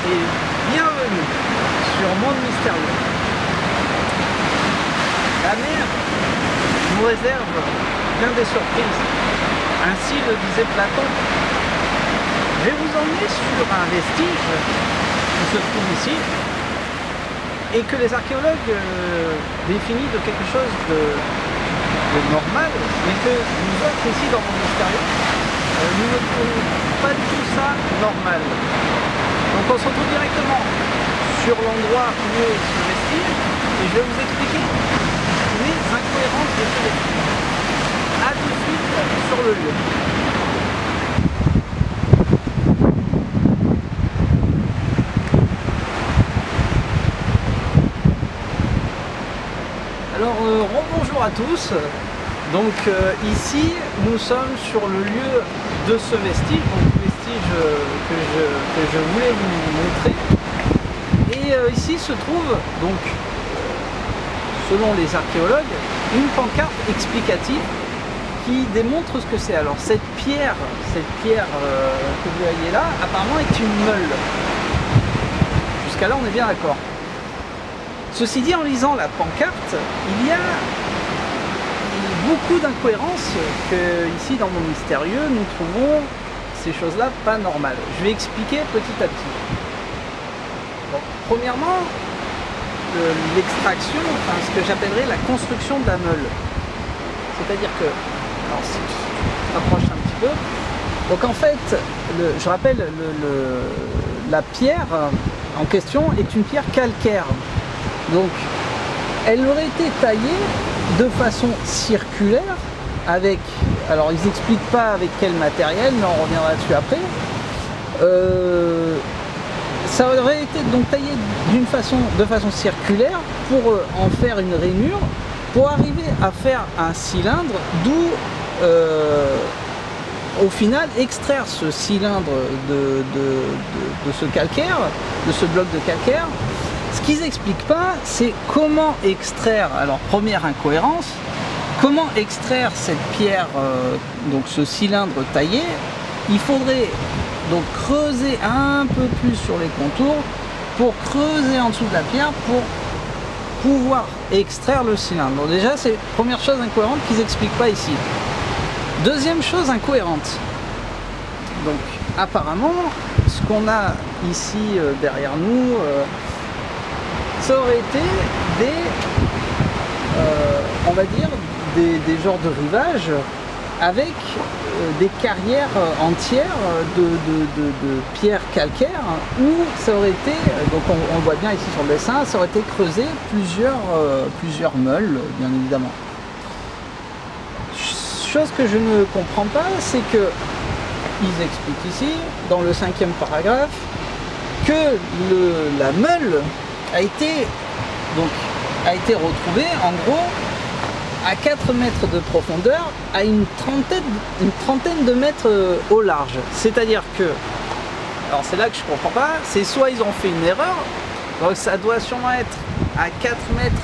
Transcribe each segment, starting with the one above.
et bienvenue sur Monde Mystérieux. La mer nous réserve bien des surprises, ainsi le disait Platon. Je vais vous emmener sur un vestige qui se trouve ici et que les archéologues définissent de quelque chose de normal, mais que nous autres ici dans Monde Mystérieux, nous ne trouvons pas du tout ça normal. Donc on se retrouve directement sur l'endroit où est ce vestige et je vais vous expliquer les incohérences de ce vestige. A tout de suite sur le lieu. Alors bonjour à tous. Donc ici nous sommes sur le lieu de ce vestige, donc vestige que je voulais vous montrer. Et ici se trouve donc, selon les archéologues, une pancarte explicative qui démontre ce que c'est. Alors cette pierre que vous voyez là, apparemment est une meule. Jusqu'à là on est bien d'accord. Ceci dit, en lisant la pancarte, il y a beaucoup d'incohérences que ici dans Monde Mystérieux nous trouvons ces choses-là pas normales. Je vais expliquer petit à petit. Donc, premièrement, l'extraction, enfin ce que j'appellerais la construction de la meule. C'est-à-dire que, alors si tu t'approches un petit peu, donc en fait, je rappelle, la pierre en question est une pierre calcaire. Donc, elle aurait été taillée de façon circulaire avec, alors ils n'expliquent pas avec quel matériel, mais on reviendra dessus après. Ça aurait été donc taillé de façon circulaire pour en faire une rainure, pour arriver à faire un cylindre, d'où au final extraire ce cylindre de ce calcaire, de ce bloc de calcaire. Ce qu'ils n'expliquent pas, c'est comment extraire, alors première incohérence, comment extraire cette pierre, donc ce cylindre taillé. Il faudrait donc creuser un peu plus sur les contours pour creuser en dessous de la pierre pour pouvoir extraire le cylindre. Donc déjà, c'est la première chose incohérente qu'ils n'expliquent pas ici. Deuxième chose incohérente, donc apparemment, ce qu'on a ici derrière nous, ça aurait été on va dire, des genres de rivages avec des carrières entières de pierres calcaires où ça aurait été, donc on voit bien ici sur le dessin, ça aurait été creusé plusieurs meules, bien évidemment. Chose que je ne comprends pas, c'est que ils expliquent ici, dans le 5e paragraphe, que la meule a été retrouvée en gros à 4 mètres de profondeur à une trentaine de mètres au large. C'est-à-dire que, alors c'est là que je comprends pas, c'est soit ils ont fait une erreur, donc ça doit sûrement être à 4 mètres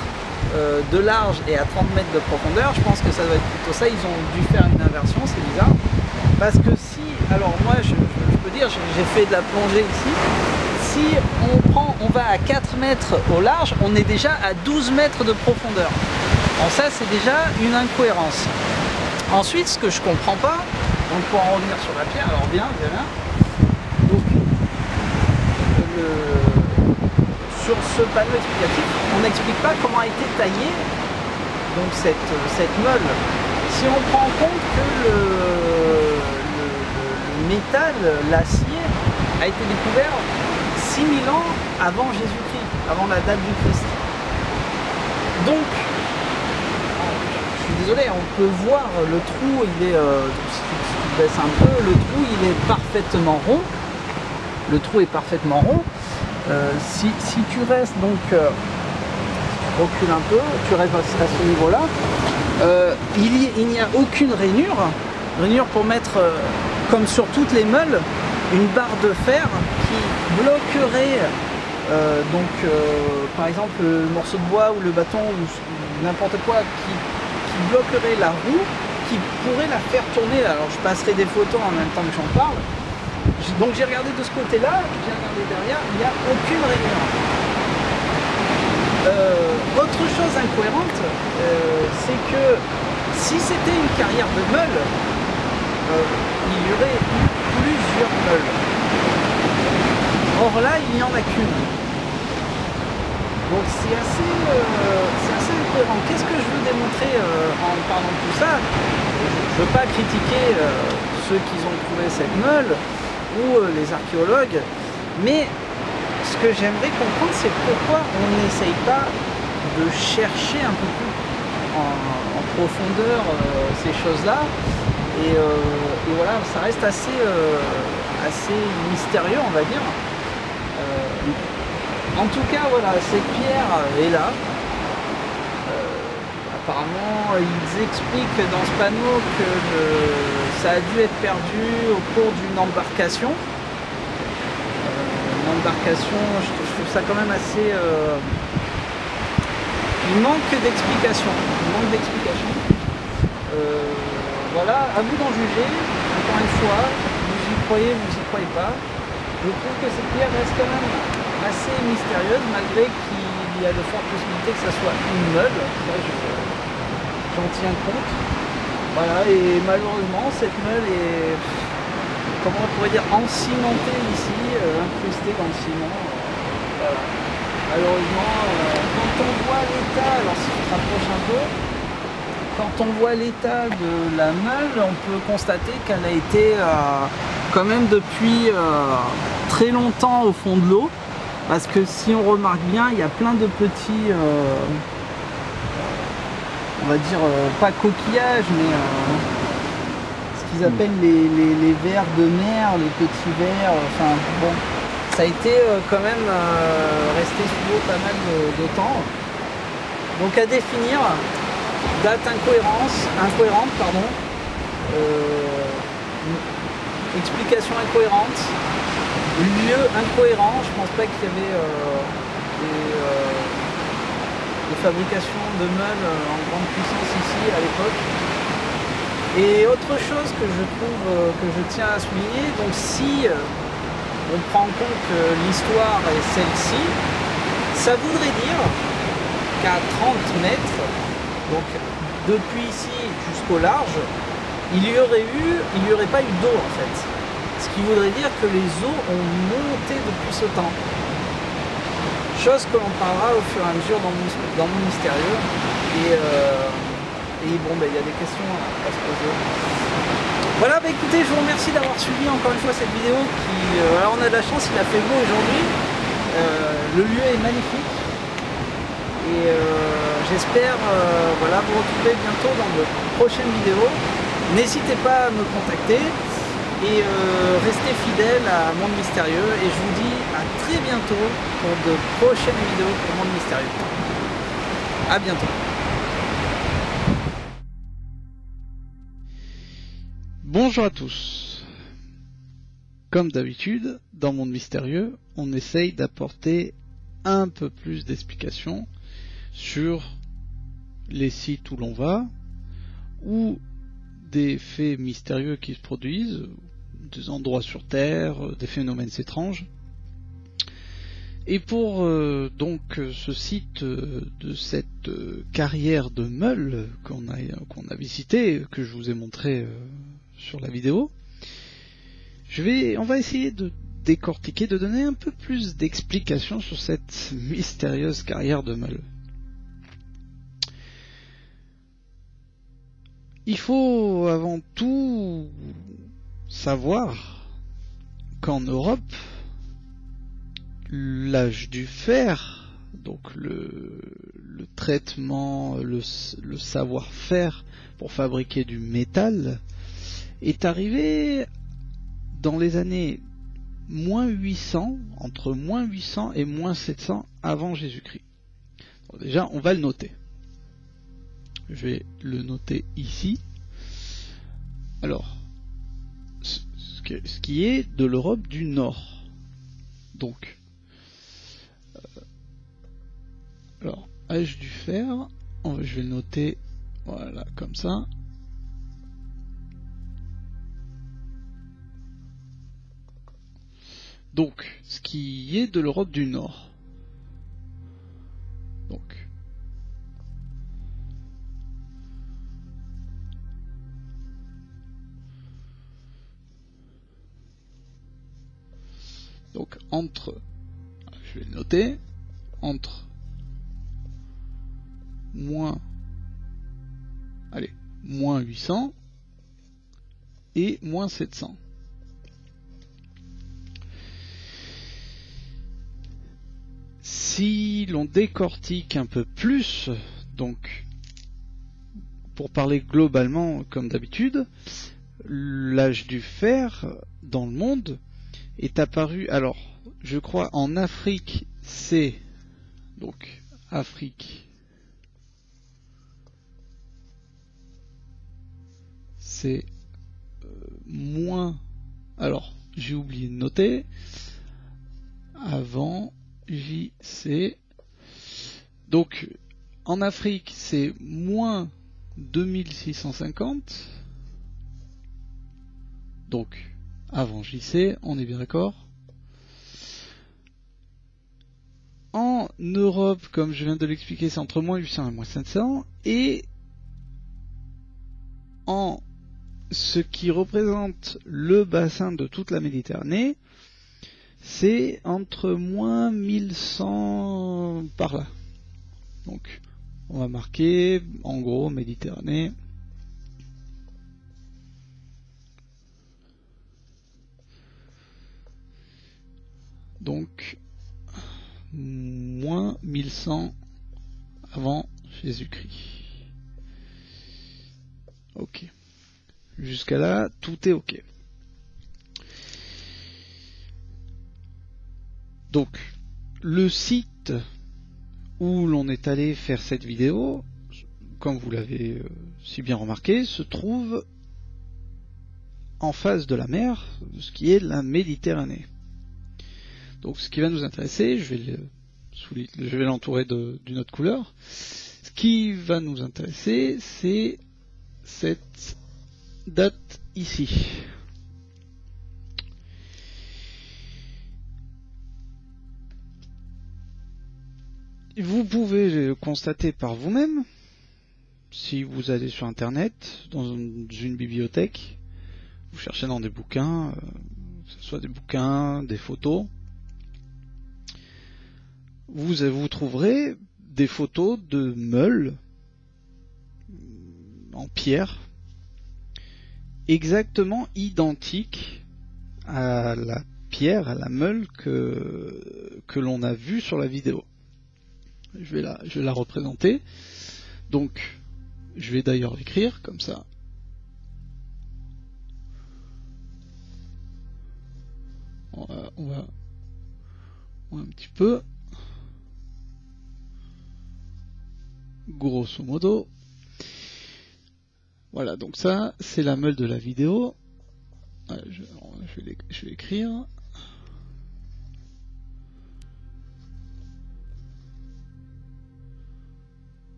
de large et à 30 mètres de profondeur. Je pense que ça doit être plutôt ça, ils ont dû faire une inversion, c'est bizarre. Parce que si, alors moi je peux dire, j'ai fait de la plongée ici, si on va à 4 mètres au large, on est déjà à 12 mètres de profondeur. Donc ça, c'est déjà une incohérence. Ensuite, ce que je comprends pas, donc pour en revenir sur la pierre, alors bien. Donc, sur ce panneau explicatif, on n'explique pas comment a été taillée donc cette meule. Si on prend en compte que le métal, l'acier, a été découvert 6000 ans avant Jésus-Christ, avant la date du Christ. Donc, je suis désolé, on peut voir le trou, il est, si tu baisses un peu, le trou il est parfaitement rond. Le trou est parfaitement rond. Si tu restes donc, recule un peu, tu restes à ce niveau-là, il n'y a aucune rainure pour mettre, comme sur toutes les meules, une barre de fer qui bloquerait par exemple le morceau de bois ou le bâton ou n'importe quoi qui bloquerait la roue, qui pourrait la faire tourner. Alors je passerai des photos en même temps que j'en parle, Donc j'ai regardé de ce côté-là, j'ai regardé derrière, il n'y a aucune rainure. Autre chose incohérente, c'est que si c'était une carrière de meules, il y aurait eu plusieurs meules. Or là, il n'y en a qu'une. Donc c'est assez incohérent. Qu'est-ce que je veux démontrer en parlant de tout ça? Je ne veux pas critiquer ceux qui ont trouvé cette meule ou les archéologues, mais ce que j'aimerais comprendre, c'est pourquoi on n'essaye pas de chercher un peu plus en profondeur ces choses-là. Et voilà, ça reste assez mystérieux, on va dire. En tout cas, voilà, cette pierre est là. Apparemment, ils expliquent dans ce panneau que ça a dû être perdu au cours d'une embarcation. Une embarcation, je trouve ça quand même assez... Il manque d'explications. Voilà, à vous d'en juger. Encore une fois, vous y croyez, vous y croyez pas. Je trouve que cette pierre reste quand même assez mystérieuse, malgré qu'il y a de fortes possibilités que ça soit une meule. J'en tiens compte. Voilà, et malheureusement, cette meule est, comment on pourrait dire, encimentée ici, incrustée dans le ciment. Voilà. Malheureusement, quand on voit l'état, alors si je rapproche un peu, quand on voit l'état de la meule, on peut constater qu'elle a été quand même depuis très longtemps au fond de l'eau, parce que si on remarque bien, il y a plein de petits, on va dire, pas coquillages, mais ce qu'ils appellent les vers de mer, les petits vers, enfin bon, ça a été quand même resté sous l'eau pas mal de temps. Donc à définir, date incohérente, pardon, explication incohérente, lieu incohérent. Je pense pas qu'il y avait des fabrications de meules en grande puissance ici à l'époque. Et autre chose que je trouve que je tiens à souligner, donc si on prend en compte que l'histoire est celle-ci, ça voudrait dire qu'à 30 mètres, donc depuis ici jusqu'au large, il n'y aurait pas eu d'eau en fait. Ce qui voudrait dire que les eaux ont monté depuis ce temps. Chose que l'on parlera au fur et à mesure dans mon mystérieux. Et bon, il y a des questions à se poser. Voilà, écoutez, je vous remercie d'avoir suivi encore une fois cette vidéo alors on a de la chance, il a fait beau aujourd'hui. Le lieu est magnifique. Et j'espère voilà, vous retrouver bientôt dans de prochaines vidéos. N'hésitez pas à me contacter et restez fidèles à Monde Mystérieux. Et je vous dis à très bientôt pour de prochaines vidéos pour Monde Mystérieux. À bientôt. Bonjour à tous. Comme d'habitude, dans Monde Mystérieux, on essaye d'apporter un peu plus d'explications sur les sites où l'on va, ou des faits mystérieux qui se produisent, des endroits sur Terre, des phénomènes étranges. Et pour donc ce site de cette carrière de meules qu'on a visité, que je vous ai montré sur la vidéo, on va essayer de décortiquer, de donner un peu plus d'explications sur cette mystérieuse carrière de meules. Il faut avant tout savoir qu'en Europe, l'âge du fer, donc le traitement, le savoir-faire pour fabriquer du métal, est arrivé dans les années -800, entre -800 et -700 avant Jésus-Christ. Déjà, on va le noter. Je vais le noter ici. Alors, ce qui est de l'Europe du Nord. Donc, alors, âge du fer, je vais le noter, voilà, comme ça. Donc, ce qui est de l'Europe du Nord. Donc entre, je vais le noter, entre moins 800 et moins 700. Si l'on décortique un peu plus, donc pour parler globalement comme d'habitude, l'âge du fer dans le monde est apparu, alors je crois en Afrique, c'est donc Afrique, c'est moins, alors j'ai oublié de noter, avant JC, donc en Afrique c'est moins 2650, donc avant JC, on est bien d'accord. En Europe, comme je viens de l'expliquer, c'est entre moins 800 et moins 500. Et en ce qui représente le bassin de toute la Méditerranée, c'est entre moins 1100 par là. Donc, on va marquer, en gros, Méditerranée. Donc, moins 1100 avant Jésus-Christ. Ok. Jusqu'à là, tout est ok. Donc, le site où l'on est allé faire cette vidéo, comme vous l'avez si bien remarqué, se trouve en face de la mer, ce qui est la Méditerranée. Donc ce qui va nous intéresser, je vais l'entourer d'une autre couleur. Ce qui va nous intéresser, c'est cette date ici. Vous pouvez le constater par vous-même, si vous allez sur internet, dans une bibliothèque, vous cherchez dans des bouquins, que ce soit des bouquins, des photos, vous trouverez des photos de meules en pierre exactement identiques à la pierre, à la meule que l'on a vue sur la vidéo. Je vais la représenter. Donc, je vais d'ailleurs l'écrire comme ça. On va un petit peu. Grosso modo. Voilà, donc ça, c'est la meule de la vidéo. Je vais écrire.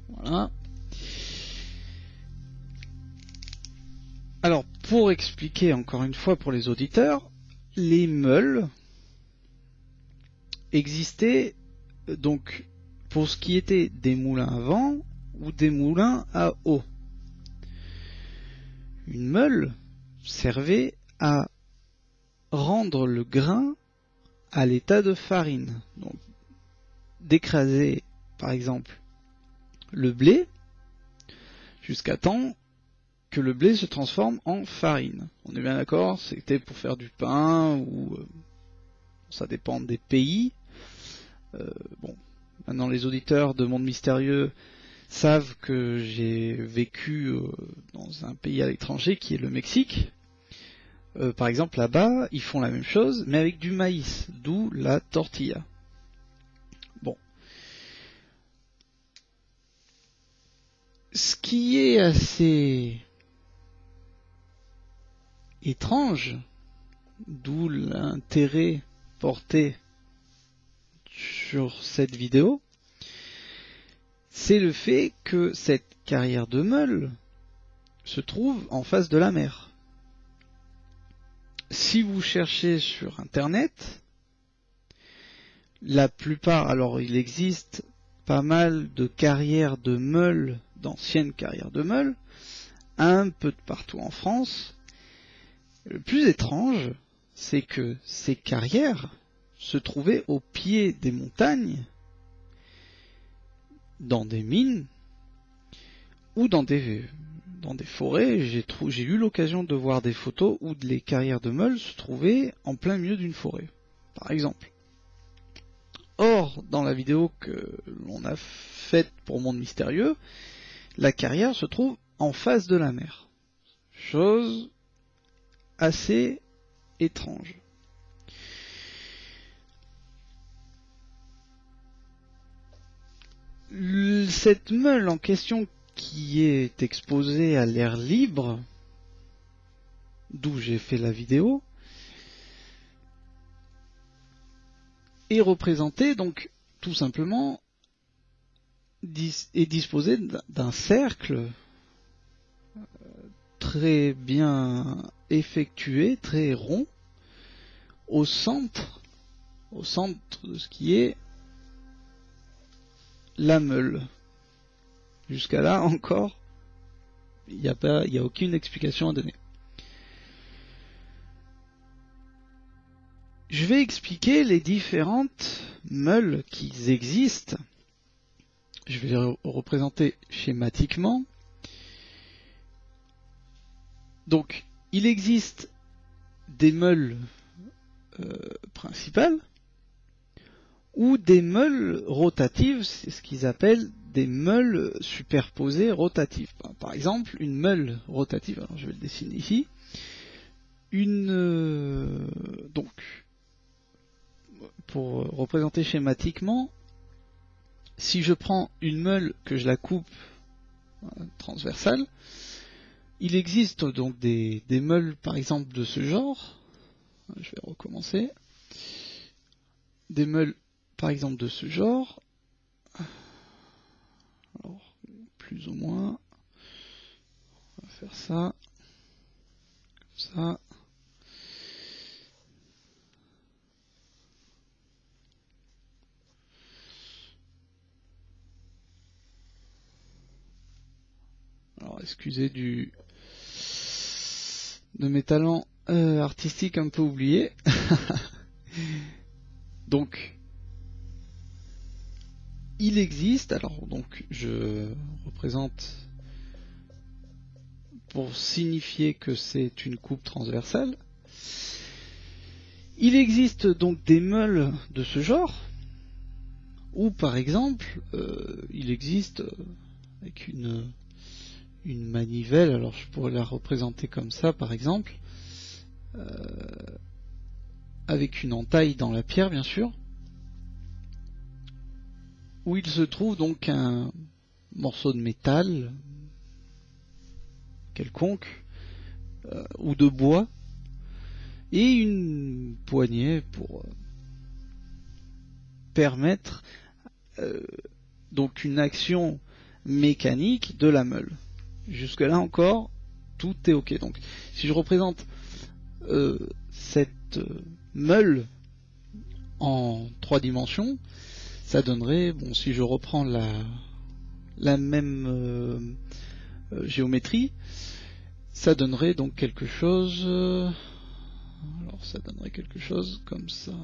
Voilà. Alors, pour expliquer encore une fois pour les auditeurs, les meules existaient donc pour ce qui était des moulins à vent ou des moulins à eau. Une meule servait à rendre le grain à l'état de farine, donc d'écraser par exemple le blé jusqu'à temps que le blé se transforme en farine. On est bien d'accord, c'était pour faire du pain ou ça dépend des pays. Bon, maintenant les auditeurs de Monde Mystérieux savent que j'ai vécu dans un pays à l'étranger qui est le Mexique. Par exemple, là-bas, ils font la même chose, mais avec du maïs, d'où la tortilla. Bon. Ce qui est assez étrange, d'où l'intérêt porté sur cette vidéo, c'est le fait que cette carrière de meule se trouve en face de la mer. si vous cherchez sur internet, la plupart, alors il existe pas mal de carrières de meules, d'anciennes carrières de meules, un peu de partout en France. Le plus étrange, c'est que ces carrières se trouvaient au pied des montagnes, dans des mines ou dans des forêts. J'ai eu l'occasion de voir des photos où les carrières de meules se trouvaient en plein milieu d'une forêt, par exemple. Or, dans la vidéo que l'on a faite pour Monde Mystérieux, la carrière se trouve en face de la mer. Chose assez étrange. Cette meule en question qui est exposée à l'air libre, d'où j'ai fait la vidéo, est représentée donc tout simplement est disposée d'un cercle très bien effectué, très rond, au centre de ce qui est la meule. Jusqu'à là encore, il n'y a aucune explication à donner. Je vais expliquer les différentes meules qui existent. Je vais les représenter schématiquement. Donc, il existe des meules principales ou des meules rotatives, c'est ce qu'ils appellent des meules superposées rotatives. Par exemple, une meule rotative, alors je vais le dessiner ici, donc, pour représenter schématiquement, si je prends une meule que je la coupe transversale, il existe donc des meules par exemple de ce genre. Je vais recommencer. Des meules par exemple de ce genre. Alors, plus ou moins. On va faire ça. Comme ça. Alors, excusez de mes talents artistiques un peu oubliés. Donc, il existe, alors donc je représente pour signifier que c'est une coupe transversale. Il existe donc des meules de ce genre, ou par exemple, il existe avec une manivelle, alors je pourrais la représenter comme ça par exemple, avec une entaille dans la pierre bien sûr, où il se trouve donc un morceau de métal quelconque, ou de bois, et une poignée pour permettre donc une action mécanique de la meule. Jusque là encore, tout est ok. Donc si je représente cette meule en 3 dimensions, ça donnerait, bon, si je reprends la même géométrie, ça donnerait donc quelque chose. Alors ça donnerait quelque chose comme ça.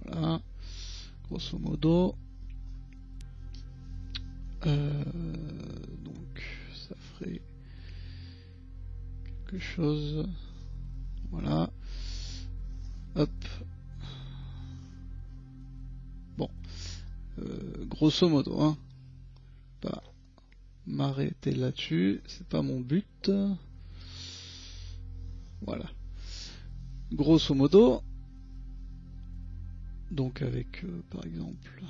Voilà, grosso modo. Donc ça ferait quelque chose. Voilà. Hop. Bon. Grosso modo, hein. Pas m'arrêter là-dessus, c'est pas mon but. Voilà. Grosso modo. Donc avec, par exemple...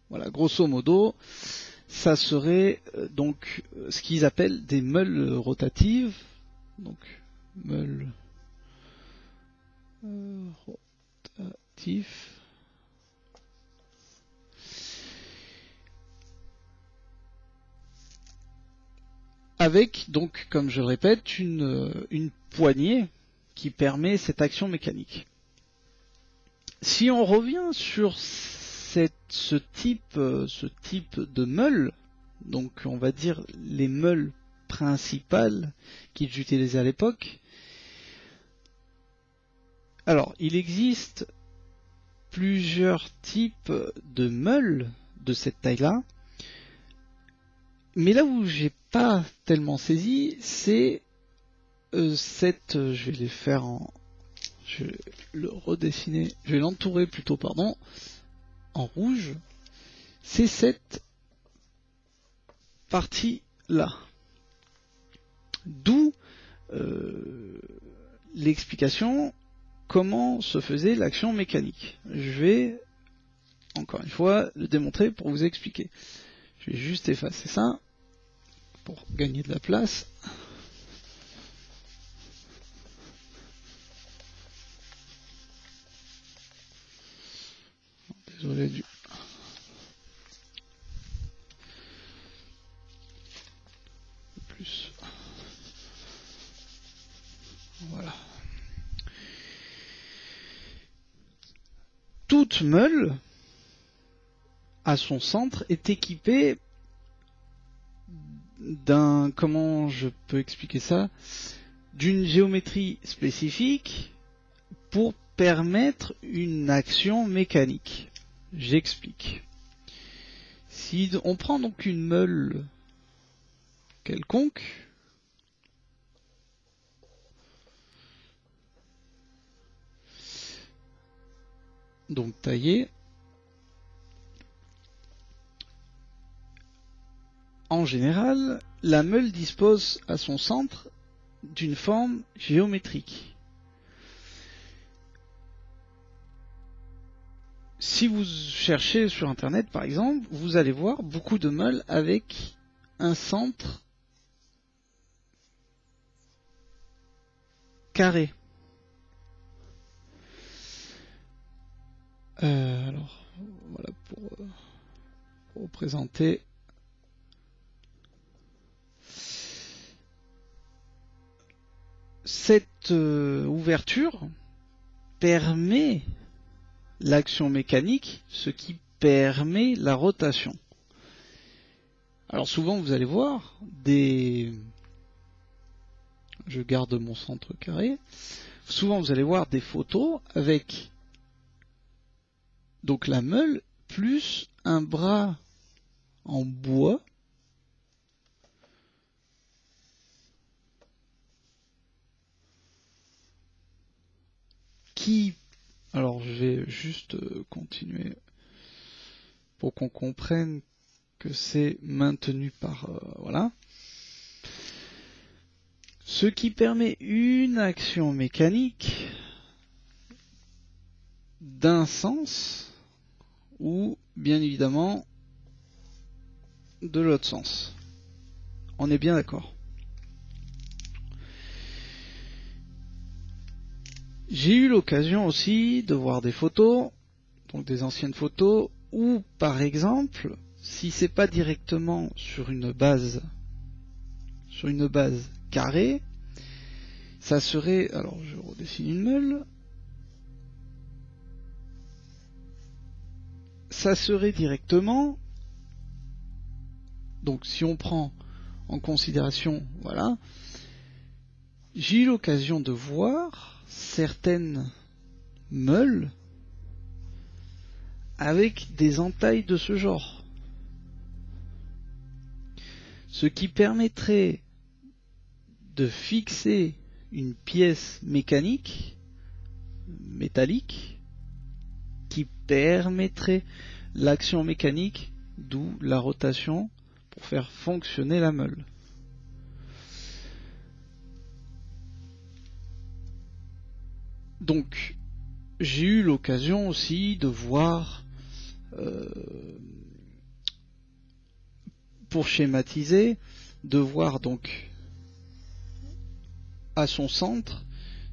Voilà, grosso modo, ça serait donc ce qu'ils appellent des meules rotatives. Donc, meules rotatifs. avec donc, comme je le répète, une poignée qui permet cette action mécanique. Si on revient sur ce type de meule, donc on va dire les meules principales qu'ils utilisaient à l'époque, alors il existe plusieurs types de meules de cette taille-là, mais là où j'ai pas tellement saisi, c'est je vais les faire je vais le redessiner, je vais l'entourer plutôt, pardon, en rouge. C'est cette partie-là. D'où l'explication comment se faisait l'action mécanique. Je vais encore une fois le démontrer pour vous expliquer. Je vais juste effacer ça pour gagner de la place. Désolé du... plus. Voilà. Toute meule à son centre est équipée d'un, comment je peux expliquer ça, d'une géométrie spécifique pour permettre une action mécanique. J'explique. Si on prend donc une meule quelconque, donc taillée, en général, la meule dispose à son centre d'une forme géométrique. Si vous cherchez sur internet par exemple, vous allez voir beaucoup de meules avec un centre carré. Alors, voilà pour vous présenter. Cette ouverture permet l'action mécanique, ce qui permet la rotation. Alors souvent vous allez voir je garde mon centre carré. Souvent vous allez voir des photos avec donc la meule plus un bras en bois qui... Alors je vais juste continuer pour qu'on comprenne que c'est maintenu par... voilà. Ce qui permet une action mécanique d'un sens ou bien évidemment de l'autre sens. On est bien d'accord. J'ai eu l'occasion aussi de voir des photos, donc des anciennes photos, où par exemple, si c'est pas directement sur une base carrée, ça serait, alors je redessine une meule, ça serait directement, donc si on prend en considération, voilà, j'ai eu l'occasion de voir certaines meules avec des entailles de ce genre, ce qui permettrait de fixer une pièce mécanique, métallique, qui permettrait l'action mécanique, d'où la rotation pour faire fonctionner la meule. Donc, j'ai eu l'occasion aussi de voir, pour schématiser, de voir donc à son centre,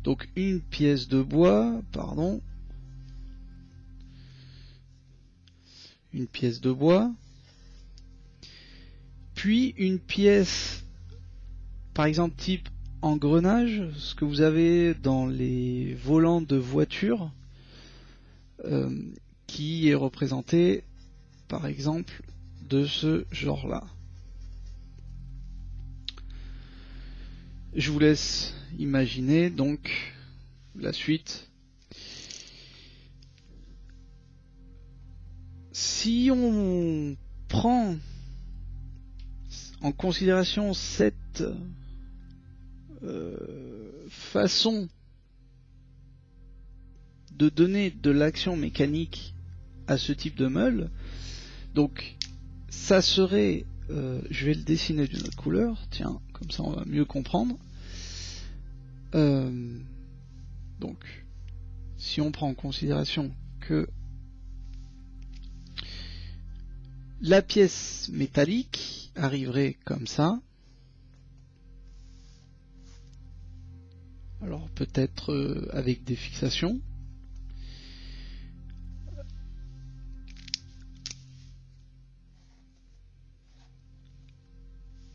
donc une pièce de bois, une pièce de bois, puis une pièce par exemple type engrenage, ce que vous avez dans les volants de voiture, qui est représenté par exemple de ce genre là. Je vous laisse imaginer donc la suite. Si on prend en considération cette façon de donner de l'action mécanique à ce type de meule, donc ça serait, je vais le dessiner d'une autre couleur, tiens, comme ça on va mieux comprendre. Donc si on prend en considération que la pièce métallique arriverait comme ça, alors peut-être avec des fixations,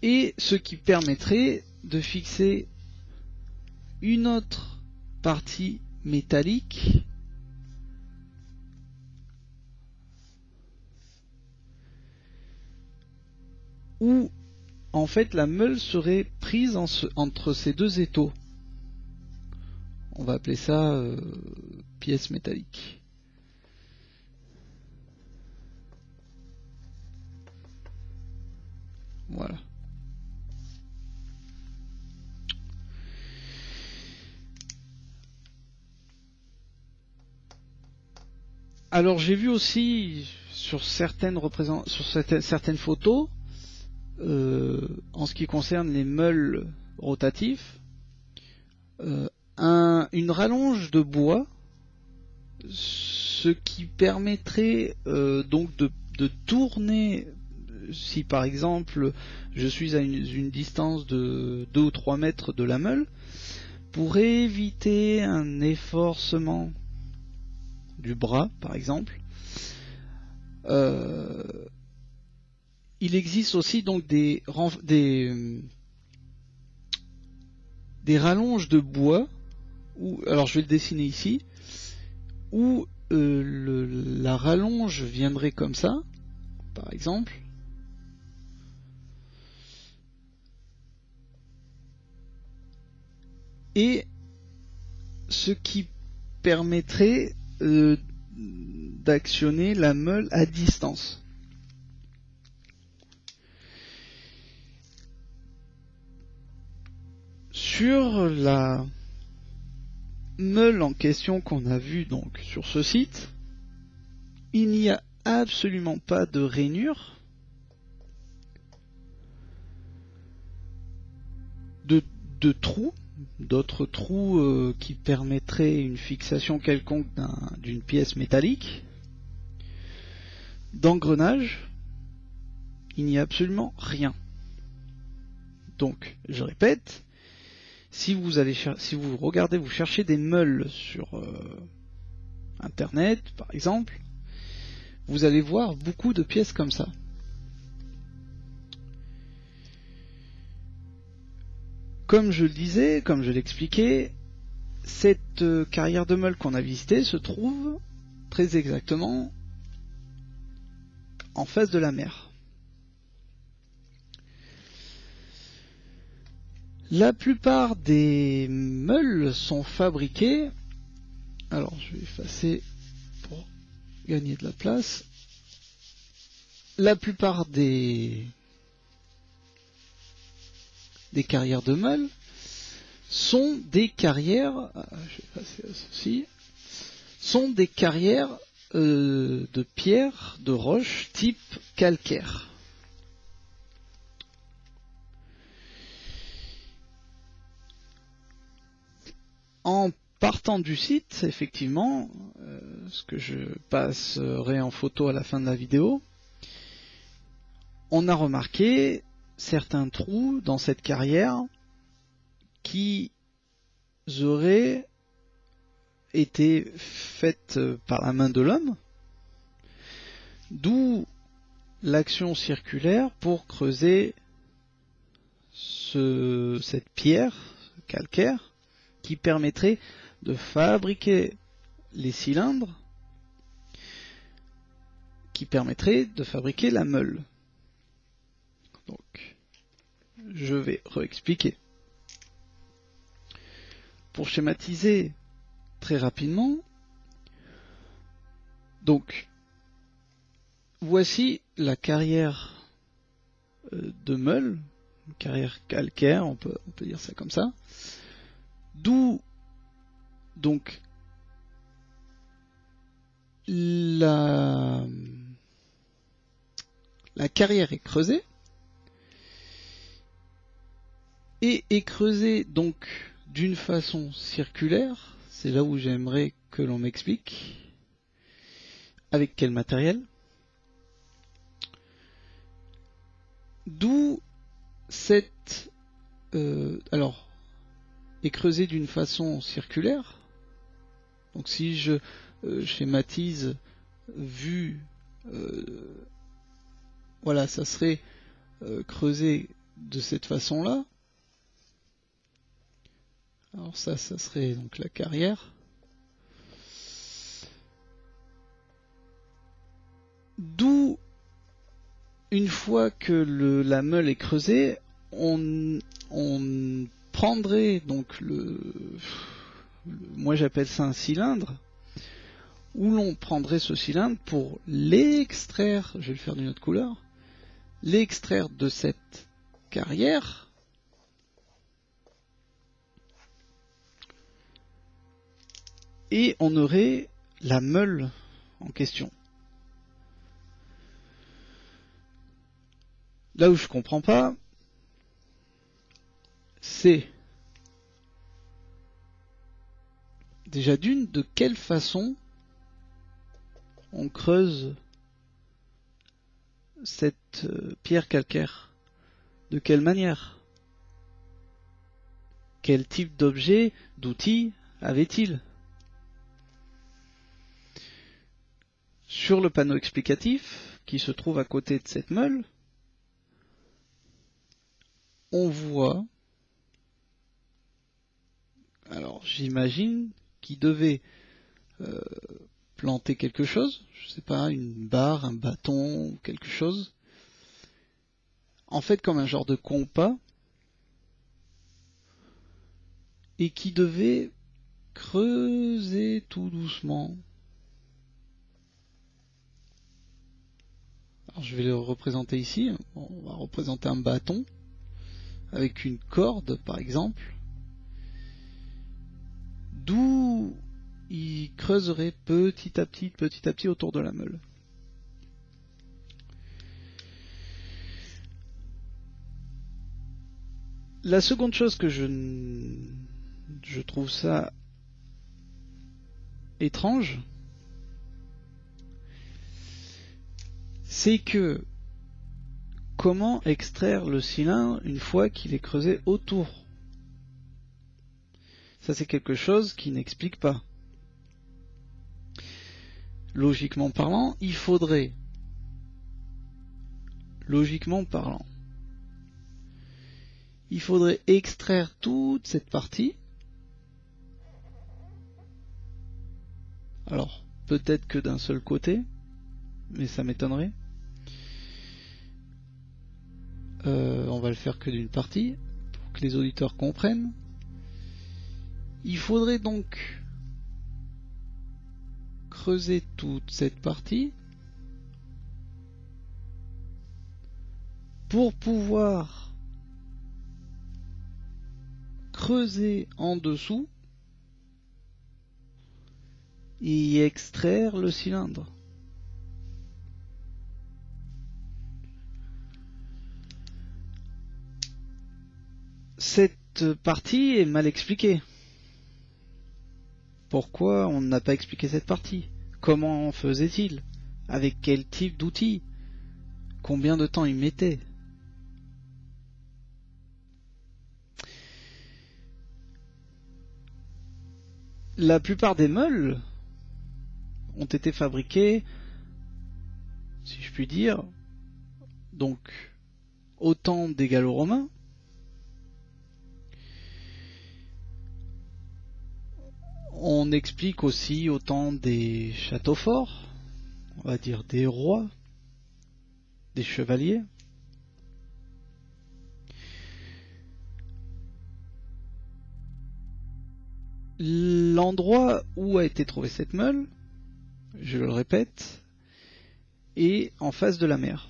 et ce qui permettrait de fixer une autre partie métallique où en fait la meule serait prise entre ces deux étaux. On va appeler ça pièce métallique. Voilà. Alors j'ai vu aussi sur certaines photos, en ce qui concerne les meules rotatifs, une rallonge de bois, ce qui permettrait donc de tourner, si par exemple je suis à une distance de 2 ou 3 mètres de la meule, pour éviter un efforcement du bras par exemple. Il existe aussi donc des rallonges de bois, où, alors je vais le dessiner ici, où la rallonge viendrait comme ça, par exemple, et ce qui permettrait d'actionner la meule à distance. Sur la meule en question qu'on a vue donc sur ce site, il n'y a absolument pas de rainure, de trous, d'autres trous qui permettraient une fixation quelconque d'une pièce métallique, d'engrenage. Il n'y a absolument rien. Donc, je répète, si vous regardez, vous cherchez des meules sur internet par exemple, vous allez voir beaucoup de pièces comme ça. Comme je le disais, comme je l'expliquais, cette carrière de meules qu'on a visitée se trouve très exactement en face de la mer. La plupart des meules sont fabriquées, alors je vais effacer pour gagner de la place, la plupart des carrières de meules sont des carrières, je vais passer à ceci, sont des carrières de pierre, de roche type calcaire. En partant du site, effectivement, ce que je passerai en photo à la fin de la vidéo, on a remarqué certains trous dans cette carrière qui auraient été faites par la main de l'homme, d'où l'action circulaire pour creuser cette pierre calcaire qui permettrait de fabriquer les cylindres, qui permettrait de fabriquer la meule. Donc, je vais réexpliquer. Pour schématiser très rapidement, donc, voici la carrière de meule, une carrière calcaire, on peut dire ça comme ça, d'où donc la carrière est creusée et est creusée donc d'une façon circulaire. C'est là où j'aimerais que l'on m'explique avec quel matériel. D'où cette alors est creusée d'une façon circulaire. Donc si je schématise vu voilà, ça serait creusé de cette façon-là. Alors ça serait donc la carrière. D'où, une fois que la meule est creusée, on prendrait donc moi j'appelle ça un cylindre, où l'on prendrait ce cylindre pour l'extraire, je vais le faire d'une autre couleur, l'extraire de cette carrière, et on aurait la meule en question. Là où je comprends pas, c'est déjà de quelle façon on creuse cette pierre calcaire, de quelle manière, quel type d'objet, d'outil avait-il. Sur le panneau explicatif qui se trouve à côté de cette meule, on voit, alors j'imagine qu'il devait planter quelque chose, je sais pas, une barre, un bâton, quelque chose, en fait comme un genre de compas, et qui devait creuser tout doucement. Alors je vais le représenter ici, on va représenter un bâton, avec une corde par exemple, d'où il creuserait petit à petit autour de la meule. La seconde chose que je trouve ça étrange, c'est que comment extraire le cylindre une fois qu'il est creusé autour? Ça c'est quelque chose qui n'explique pas. Logiquement parlant, il faudrait, extraire toute cette partie. Alors, peut-être que d'un seul côté, mais ça m'étonnerait. On va le faire que d'une partie, pour que les auditeurs comprennent. Il faudrait donc creuser toute cette partie pour pouvoir creuser en dessous et y extraire le cylindre. Cette partie est mal expliquée. Pourquoi on n'a pas expliqué cette partie? Comment faisait-il? Avec quel type d'outils? Combien de temps il mettait? La plupart des meules ont été fabriquées, si je puis dire, donc au temps des Gallo-Romains, on explique aussi autant des châteaux forts, on va dire des rois, des chevaliers. L'endroit où a été trouvée cette meule, je le répète, est en face de la mer,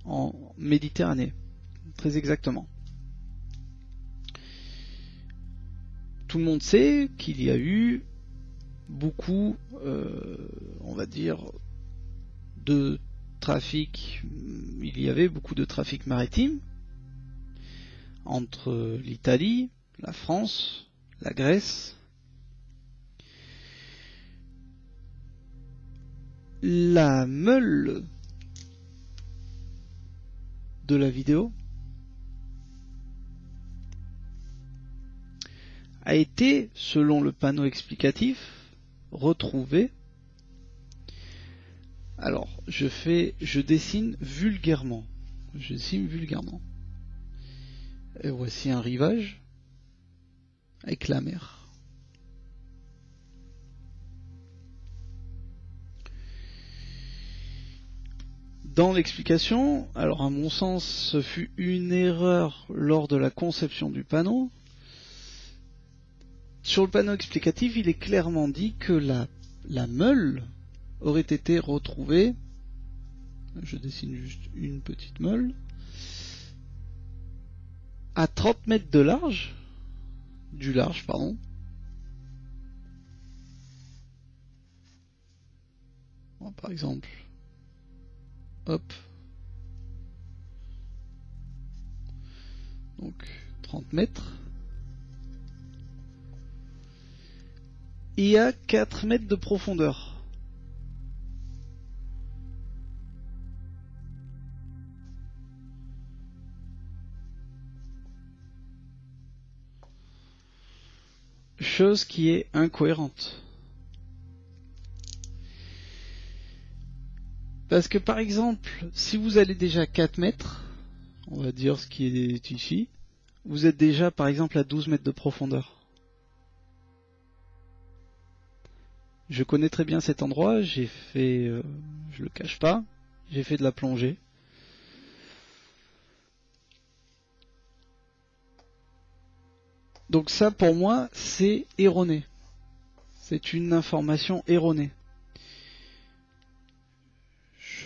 en Méditerranée, très exactement. Tout le monde sait qu'il y a eu beaucoup, on va dire, de trafic. Il y avait beaucoup de trafic maritime entre l'Italie, la France, la Grèce. La meule de la vidéo a été, selon le panneau explicatif, retrouvée. Alors, je dessine vulgairement. Je dessine vulgairement. Et voici un rivage avec la mer. Dans l'explication, alors à mon sens, ce fut une erreur lors de la conception du panneau. Sur le panneau explicatif, il est clairement dit que la meule aurait été retrouvée. Je dessine juste une petite meule. À 30 mètres de large. Du large, pardon. Bon, par exemple. Hop. Donc 30 mètres. Et à 4 mètres de profondeur. Chose qui est incohérente. Parce que par exemple, si vous allez déjà à 4 mètres, on va dire ce qui est ici, vous êtes déjà par exemple à 12 mètres de profondeur. Je connais très bien cet endroit, j'ai fait, je le cache pas, j'ai fait de la plongée. Donc ça pour moi c'est erroné. C'est une information erronée.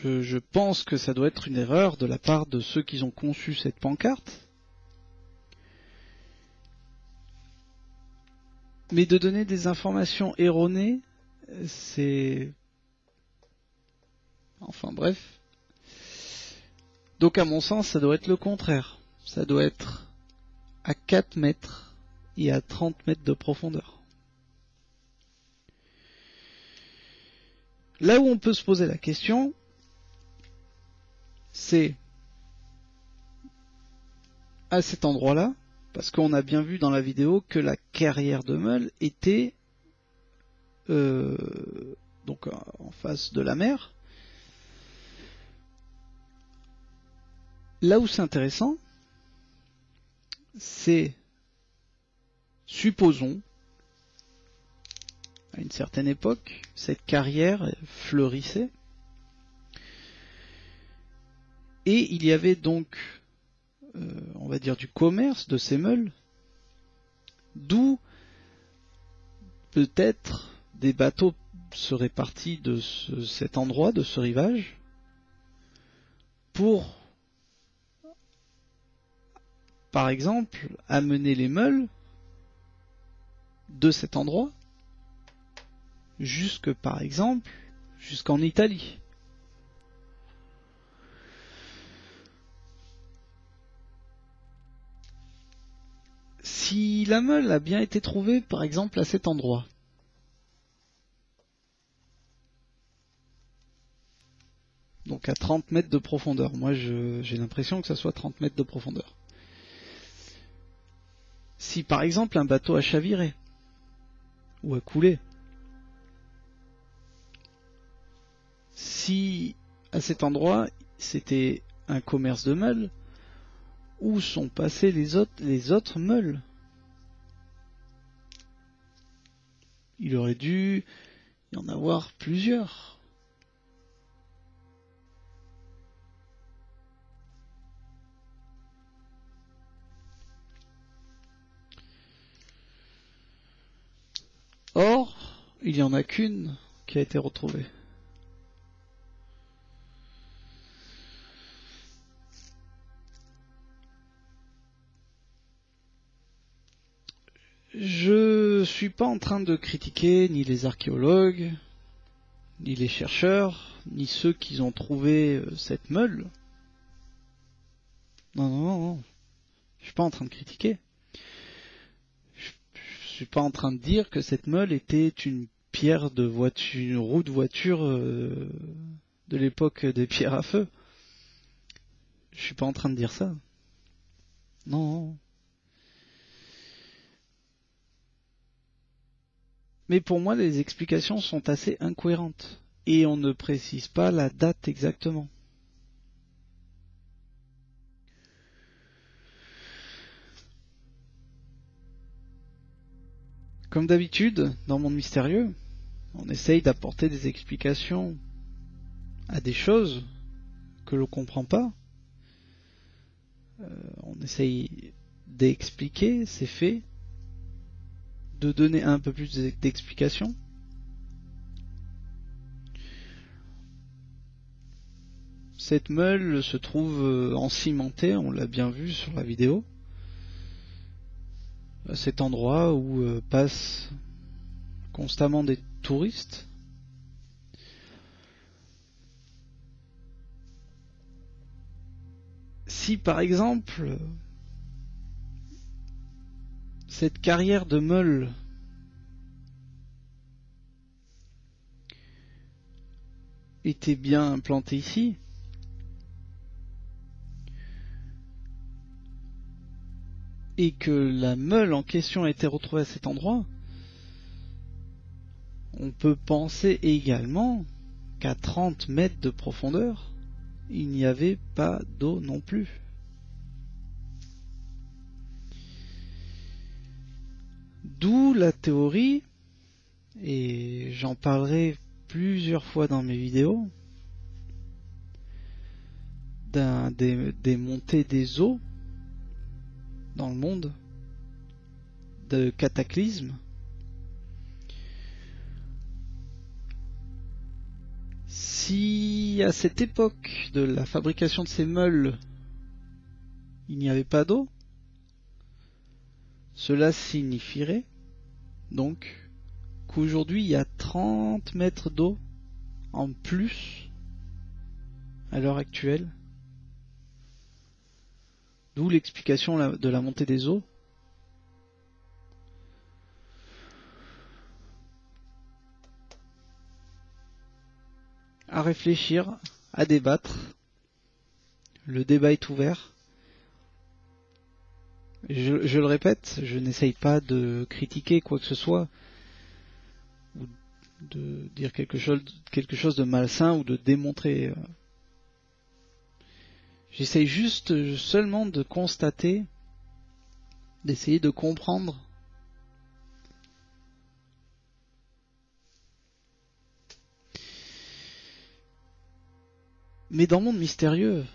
Je pense que ça doit être une erreur de la part de ceux qui ont conçu cette pancarte. Mais de donner des informations erronées, c'est... Enfin bref. Donc à mon sens, ça doit être le contraire. Ça doit être à 4 mètres et à 30 mètres de profondeur. Là où on peut se poser la question, c'est à cet endroit-là, parce qu'on a bien vu dans la vidéo que la carrière de meule était donc en face de la mer. Là où c'est intéressant, c'est, supposons, à une certaine époque, cette carrière fleurissait, et il y avait donc, on va dire, du commerce de ces meules, d'où peut-être des bateaux seraient partis de cet endroit, de ce rivage, pour, par exemple, amener les meules de cet endroit jusque, par exemple, jusqu'en Italie. Si la meule a bien été trouvée, par exemple, à cet endroit, donc à 30 mètres de profondeur, moi j'ai l'impression que ça soit 30 mètres de profondeur. Si par exemple un bateau a chaviré, ou a coulé, si à cet endroit c'était un commerce de meules, où sont passées les autres meules? Il aurait dû y en avoir plusieurs. Or, il n'y en a qu'une qui a été retrouvée. Je suis pas en train de critiquer ni les archéologues, ni les chercheurs, ni ceux qui ont trouvé cette meule. Non. Je suis pas en train de critiquer. Je suis pas en train de dire que cette meule était une pierre de voiture, une roue de voiture de l'époque des pierres à feu. Je suis pas en train de dire ça. Non. Mais pour moi, les explications sont assez incohérentes. Et on ne précise pas la date exactement. Comme d'habitude, dans Monde Mystérieux, on essaye d'apporter des explications à des choses que l'on ne comprend pas. On essaye d'expliquer ces faits, de donner un peu plus d'explications. Cette meule se trouve encimentée, on l'a bien vu sur la vidéo, à cet endroit où passent constamment des touristes. Si par exemple cette carrière de meule était bien implantée ici, et que la meule en question a été retrouvée à cet endroit, on peut penser également qu'à 30 mètres de profondeur, il n'y avait pas d'eau non plus. D'où la théorie, et j'en parlerai plusieurs fois dans mes vidéos, des montées des eaux dans le monde, de cataclysmes. Si à cette époque de la fabrication de ces meules, il n'y avait pas d'eau, cela signifierait donc qu'aujourd'hui il y a 30 mètres d'eau en plus à l'heure actuelle. D'où l'explication de la montée des eaux. À réfléchir, à débattre. Le débat est ouvert. Je le répète, je n'essaye pas de critiquer quoi que ce soit, ou de dire quelque chose de malsain, ou de démontrer. J'essaye juste seulement de constater, d'essayer de comprendre. Mais dans le monde mystérieux,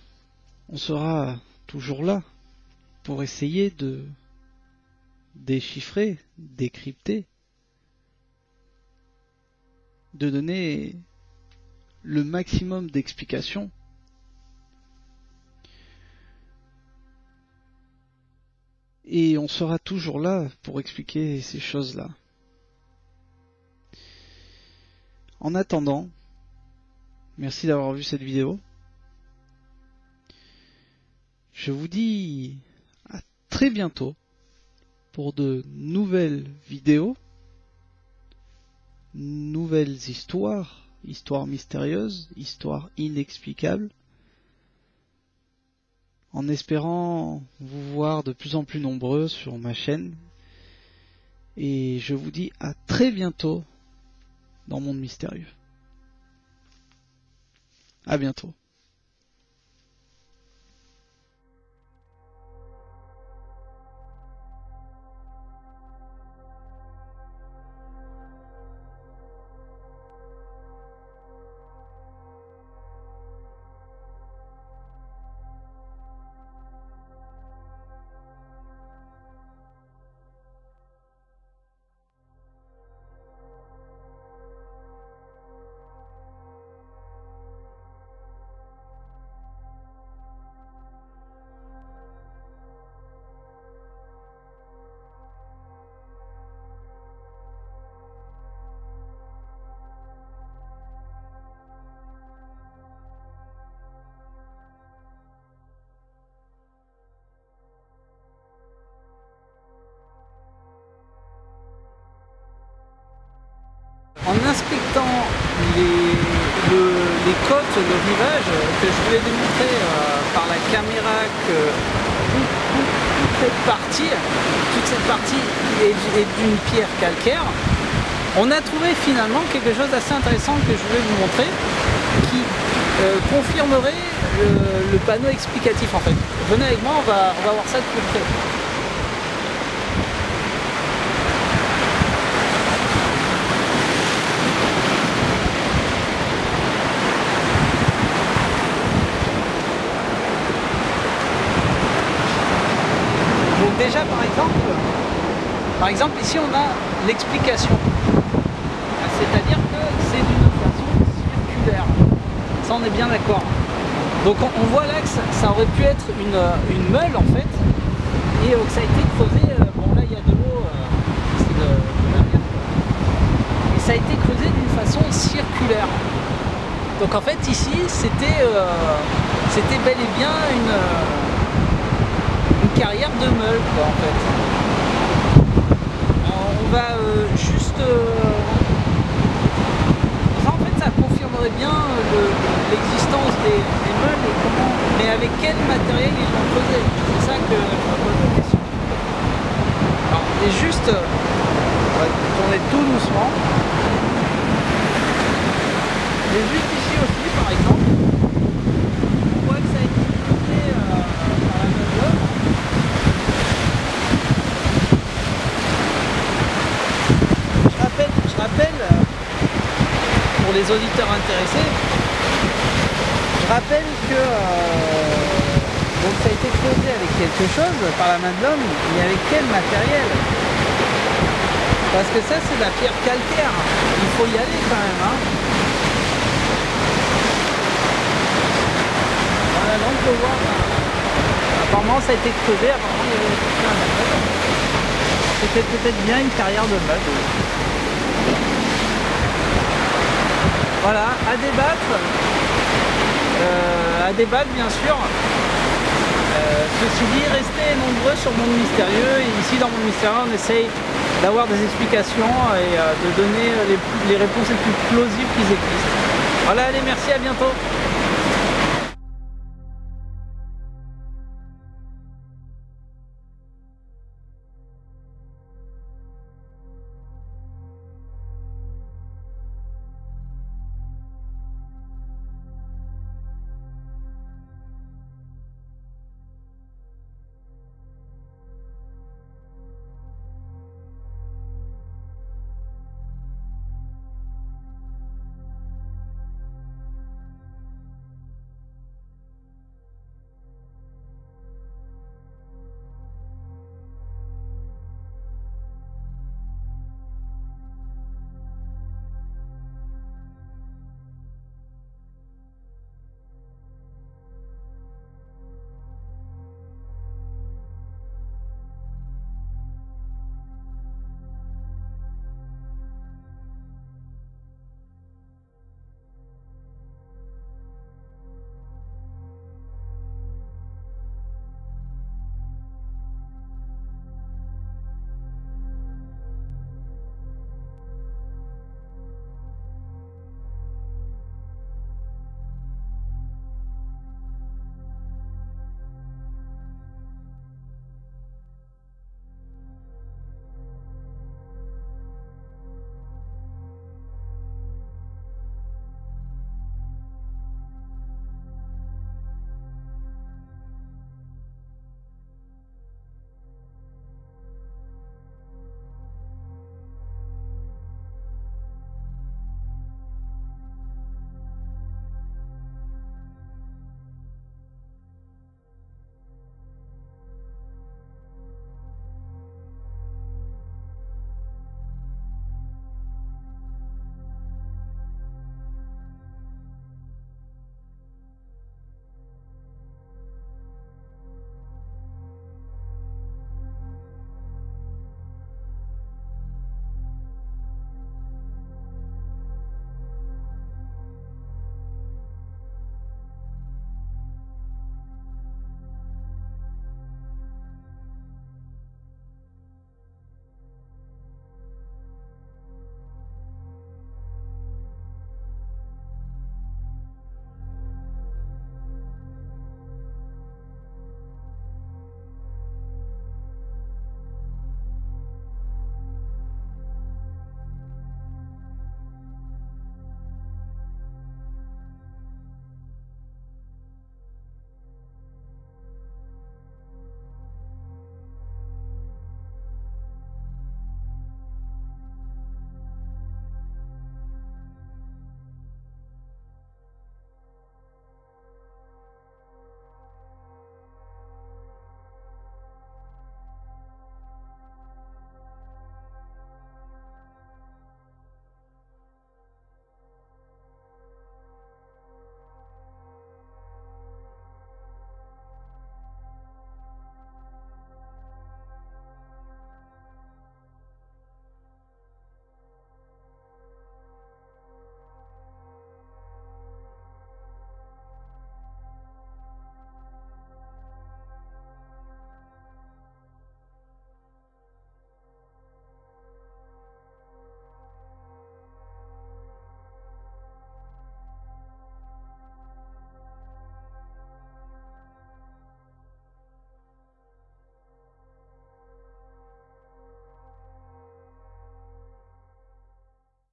on sera toujours là pour essayer de déchiffrer, décrypter, de donner le maximum d'explications. Et on sera toujours là pour expliquer ces choses-là. En attendant, merci d'avoir vu cette vidéo. Je vous dis à très bientôt pour de nouvelles vidéos, nouvelles histoires, histoires mystérieuses, histoires inexplicables, en espérant vous voir de plus en plus nombreux sur ma chaîne. Et je vous dis à très bientôt dans Monde Mystérieux. À bientôt. inspectant les côtes, le rivage, que je voulais démontrer par la caméra que toute cette partie est d'une pierre calcaire, on a trouvé finalement quelque chose d'assez intéressant que je voulais vous montrer, qui confirmerait le panneau explicatif en fait. Venez avec moi, on va voir ça de plus près. Donc déjà par exemple ici on a l'explication. C'est-à-dire que c'est d'une façon circulaire. Ça on est bien d'accord. Donc on voit là que ça aurait pu être une meule en fait. Et que ça a été creusé. Bon là il y a de l'eau, c'est de la mer. Et ça a été creusé d'une façon circulaire. Donc en fait ici c'était bel et bien une carrière de meule quoi en fait. Alors, on va juste... ça confirmerait bien l'existence des meules et comment, mais avec quel matériel ils l'ont creusé. C'est ça que je me pose la question. Alors, et juste, on va tourner tout doucement. Et juste ici aussi, par exemple, on voit que ça a été creusé par la meule d'homme. Je rappelle pour les auditeurs intéressés, je rappelle que donc ça a été creusé avec quelque chose par la main de l'homme, mais avec quel matériel? Parce que ça c'est de la pierre calcaire, il faut y aller quand même. Hein. Voilà, donc on peut voir, apparemment ça a été creusé, apparemment il y avait un matériel. C'était peut-être bien une carrière de meubles. Voilà, à débattre bien sûr. Ceci dit, restez nombreux sur Monde Mystérieux. Et ici dans Monde Mystérieux, on essaye d'avoir des explications et de donner les réponses les plus plausibles qui existent. Voilà, allez, merci, à bientôt.